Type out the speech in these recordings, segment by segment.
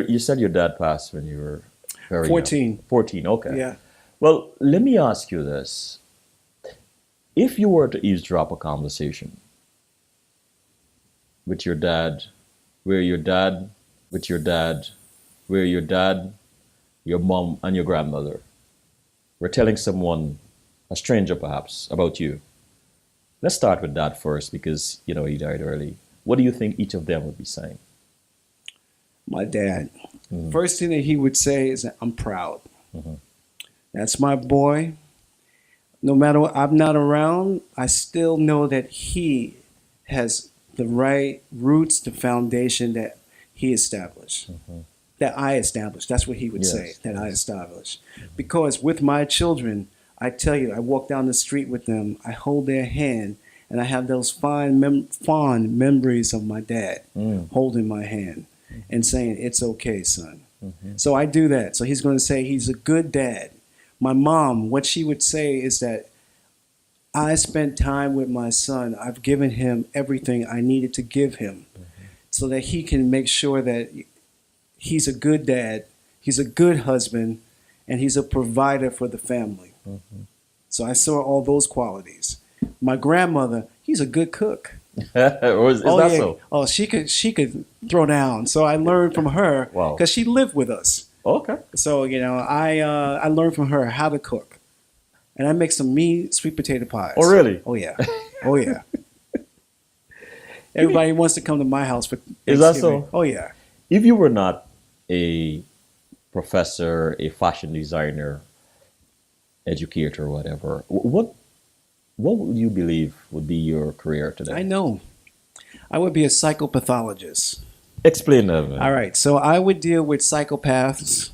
You said your dad passed when you were very 14. young. 14, okay. Yeah. Well, let me ask you this. If you were to eavesdrop a conversation with your dad, where your dad, with your dad, where your dad, your mom, and your grandmother were telling someone, a stranger perhaps, about you. Let's start with dad first because, you know, he died early. What do you think each of them would be saying? My dad. First thing that he would say is that I'm proud. That's my boy. No matter what, I'm not around, I still know that he has the right roots, the foundation that he established. That I established. That's what he would say, that I established. Because with my children, I tell you, I walk down the street with them, I hold their hand, and I have those fond memories of my dad holding my hand and saying, it's okay, son. So I do that. So he's going to say he's a good dad. My mom, what she would say is that I spent time with my son. I've given him everything I needed to give him so that he can make sure that he's a good dad, he's a good husband, and he's a provider for the family. So I saw all those qualities. My grandmother, he's a good cook. Is that so? Oh, she could throw down. So I learned from her because she lived with us. Okay. So you know, I learned from her how to cook, and I make some mean sweet potato pies. Oh really? Oh yeah. Oh yeah. Everybody wants to come to my house for Thanksgiving. Is that so? Oh yeah. If you were not a professor, a fashion designer, educator, or whatever, what would you believe would be your career today? I know. I would be a psychopathologist. Explain that, man. All right. So I would deal with psychopaths,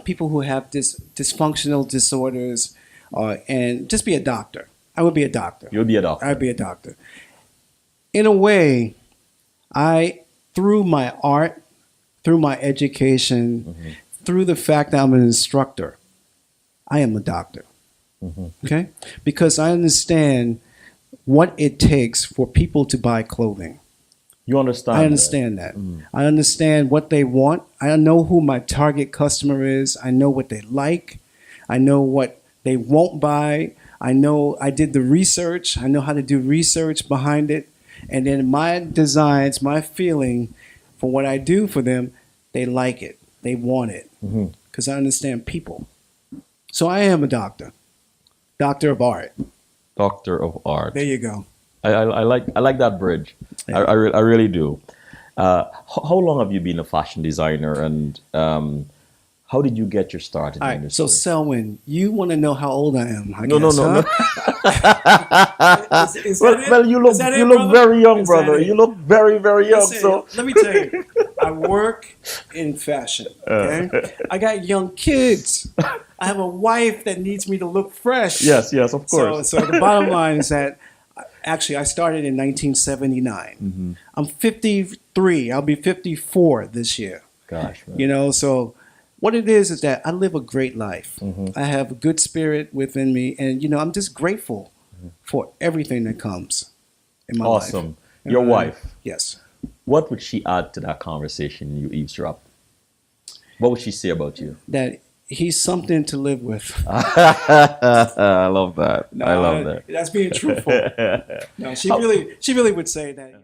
people who have dysfunctional disorders, and just be a doctor. I would be a doctor. You would be a doctor. I'd be a doctor. In a way, through my art, through my education, through the fact that I'm an instructor, I am a doctor. Okay? Because I understand what it takes for people to buy clothing. You understand? I understand that. I understand what they want. I know who my target customer is. I know what they like. I know what they won't buy. I know I did the research. I know how to do research behind it. And then my designs, my feeling for what I do for them, they like it. They want it. Because I understand people. So I am a doctor. Doctor of art. Doctor of art. There you go. I like that bridge. I really do. How long have you been a fashion designer, and how did you get your start in the industry? So Selwyn, you want to know how old I am? No. Well, you look brother? very young, brother. You look very, very young. So let me tell you, I work in fashion. Okay? I got young kids. I have a wife that needs me to look fresh. Yes, of course. So the bottom line is that actually I started in 1979. I'm 53. I'll be 54 this year. Gosh, man. You know, so what it is that I live a great life. I have a good spirit within me, and you know, I'm just grateful for everything that comes in my life. Awesome. Your wife. Yes. What would she add to that conversation you eavesdrop? What would she say about you? That he's something to live with. I love that. I love that. That's being truthful. No, she really would say that.